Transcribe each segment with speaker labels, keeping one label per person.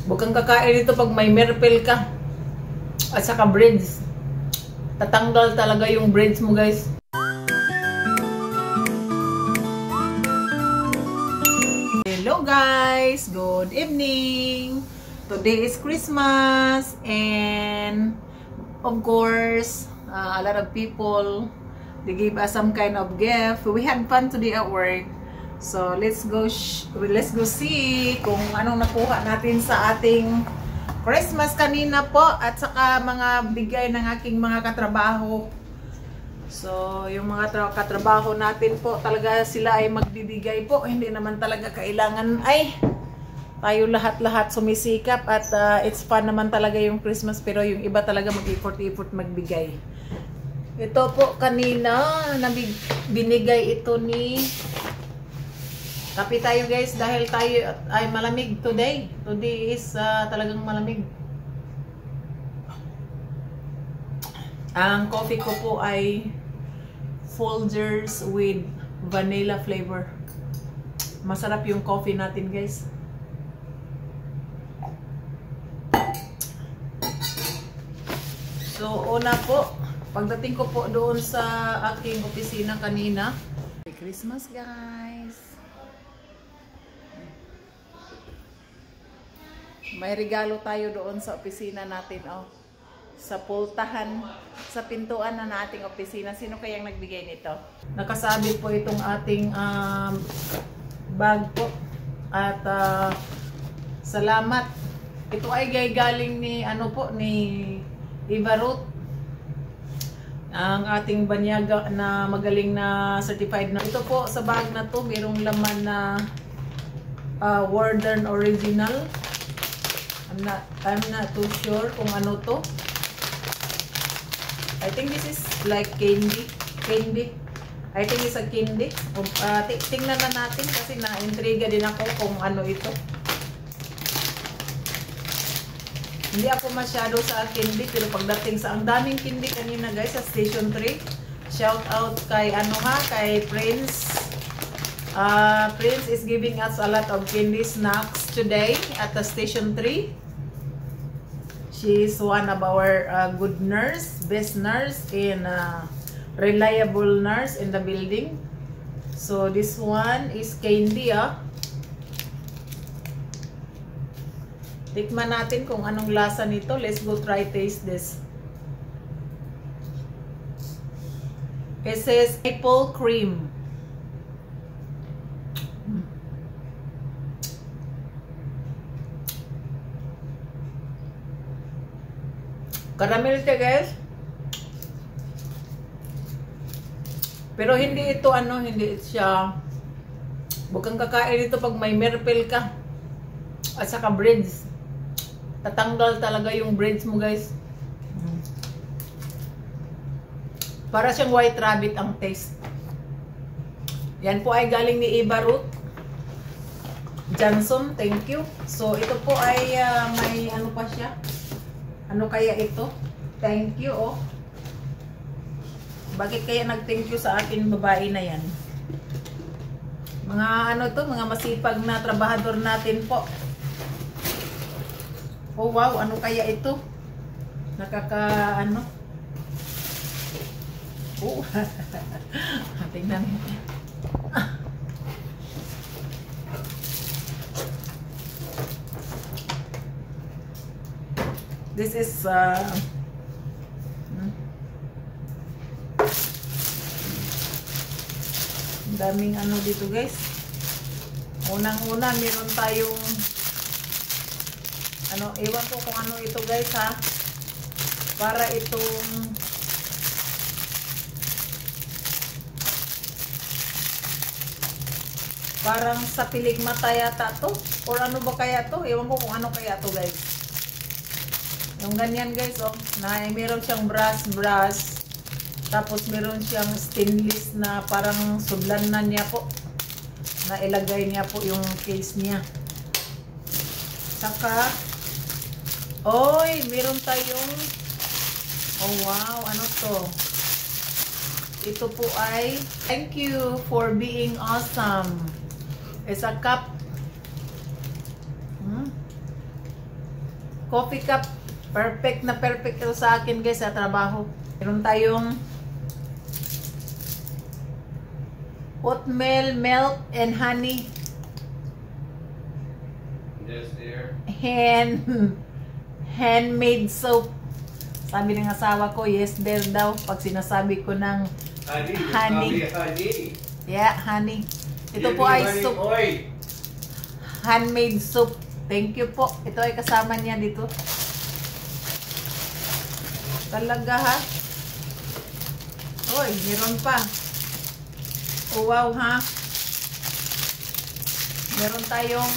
Speaker 1: Huwag kang kakain dito pag may merpel ka. At saka breads. Tatanggal talaga yung breads mo, guys. Hello guys! Good evening! Today is Christmas and of course, a lot of people, they gave us some kind of gift. We had fun today at work. So let's go see kung anong nakuha natin sa ating Christmas kanina po at saka mga bigay ng aking mga katrabaho. So yung mga katrabaho natin po talaga sila ay magbibigay po. Hindi naman talaga kailangan ay tayo lahat-lahat sumisikap at it's fun naman talaga yung Christmas, pero yung iba talaga mag-effort magbigay. Ito po kanina binigay ito ni Kape tayo guys dahil tayo ay malamig today. Today is talagang malamig. Ang coffee ko po ay Folgers with vanilla flavor. Masarap yung coffee natin guys. So una po, pagdating ko po doon sa aking opisina kanina. Merry Christmas guys! May regalo tayo doon sa opisina natin, oh. Sa pultahan, sa pintuan na nating opisina. Sino kayang nagbigay nito? Nakasabit po itong ating bag po. At salamat. Ito ay galing ni ni Eva Ruth. Ang ating banyaga na magaling na certified na. Ito po sa bag na to, mayroong laman na Warden Original. I'm not too sure kung ano to. I think this is like candy. I think it's a candy. Tingnan na natin kasi na-intriga din ako kung ano ito. Hindi ako masyado sa candy, pero pagdating sa ang daming candy kanina guys sa Station 3. Shout out kay kay Prince. Prince is giving us a lot of candy snacks today at the Station 3. She is one of our good nurse, best nurse, and reliable nurse in the building. So this one is candy. Tikman natin kung anong lasa nito. Let's go try taste this. It says maple cream. Caramel siya guys. Pero hindi ito hindi siya. Huwag kang kakain ito pag may merpel ka. At saka breads. Tatanggal talaga yung breads mo guys. Para siyang white rabbit ang taste. Yan po ay galing ni Eva Ruth Johnson. Thank you. So ito po ay may ano pa siya. Ano kaya ito? Thank you, oh. Bakit kaya nag-thank you sa akin babae na yan? Mga mga masipag na trabahador natin po. Oh wow, ano kaya ito? Oh. Tingnan. This is daming dito guys. Unang-una meron tayong ewan ko kung ano ito guys ha. Para itong parang sa piligmata yata to. Or ano ba kaya to? Ewan ko kung ano kaya to guys. Yung ganyan guys, oh, na meron siyang brass. Tapos meron siyang stainless na parang sudlan na niya po. Na ilagay niya po yung case niya. Saka, meron tayong, oh wow, ano to? Ito po ay, thank you for being awesome. It's a cup. coffee cup. Perfect na perfect ito sa akin guys sa trabaho. Meron tayong oatmeal, milk, and honey.
Speaker 2: Yes, dear.
Speaker 1: Handmade soap. Sabi ng asawa ko, yes there daw. Pag sinasabi ko ng honey. Yeah, honey. Ito po ay soap. Handmade soap. Thank you po. Ito ay kasama niya dito. Talaga ha? Oy, meron pa. Oh wow ha? Meron tayong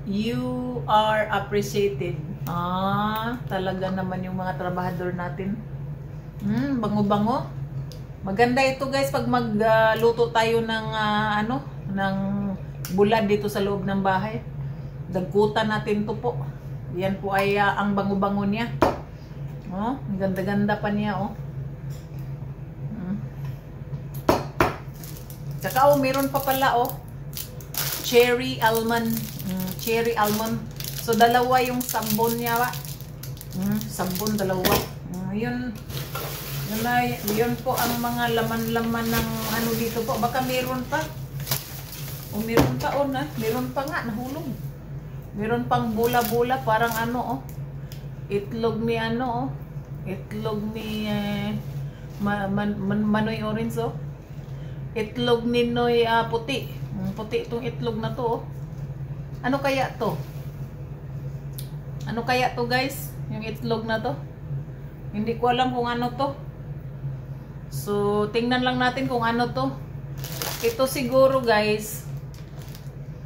Speaker 1: you are appreciated. Talaga naman yung mga trabahador natin. Bango-bango. Maganda ito guys pag magluto tayo ng ng bulad dito sa loob ng bahay. Dagkutan natin to po. Yan po ay ang bango-bango niya. Oh, ang ganda-ganda pa niya oh. Tsaka meron pa pala oh. Cherry almond. Cherry almond. So dalawa yung sabon niya ba? Sabon dalawa. Yun po ang mga laman-laman ng ano dito po. Baka meron pa. Meron pa meron pa nga nahulog. Meron pang bula-bula parang itlog ni itlog ni Manoy Orange oh. Itlog ni Noy puti. Puti itong itlog na to oh. Ano kaya to? Ano kaya to guys? Yung itlog na to? Hindi ko alam kung ano to. So tingnan lang natin kung ano to. Ito siguro guys,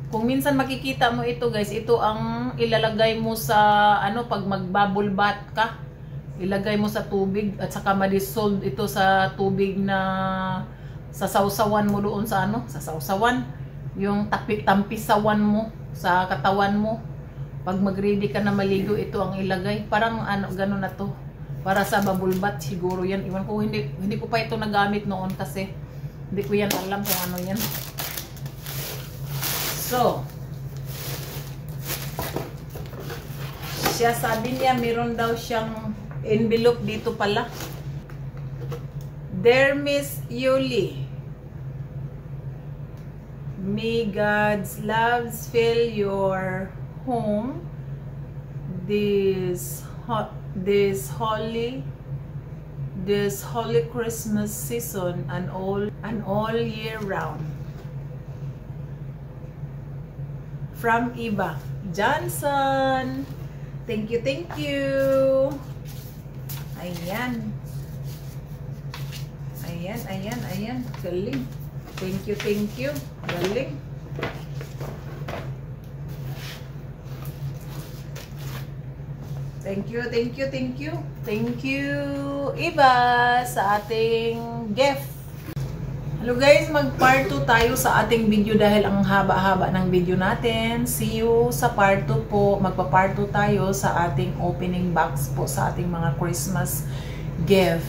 Speaker 1: kung minsan makikita mo ito guys, ito ang ilalagay mo sa pag mag-bubble bath ka. Ilagay mo sa tubig at saka ma-dissolve ito sa tubig na sa sausawan mo doon sa sa sausawan. Yung tampisawan mo sa katawan mo. Pag mag-ready ka na maligo, ito ang ilagay. Parang gano'n na to. Para sa bubble bath siguro yan. Iwan ko, hindi ko pa ito nagamit noon kasi hindi ko yan alam kung ano yan. So, siya sabi niya meron daw siyang envelope dito pala. Dear Miss Yuli, may God's loves fill your home this holy Christmas season and all year round. From Iba Johnson. Thank you, thank you. Ayan. Ayan. Galing. Thank you. Galing. Thank you. Thank you, Iba, sa ating gift. Hello guys, mag-part 2 tayo sa ating video dahil ang haba-haba ng video natin. See you sa part 2 po. Magpa-part 2 tayo sa ating opening box po sa ating mga Christmas gift.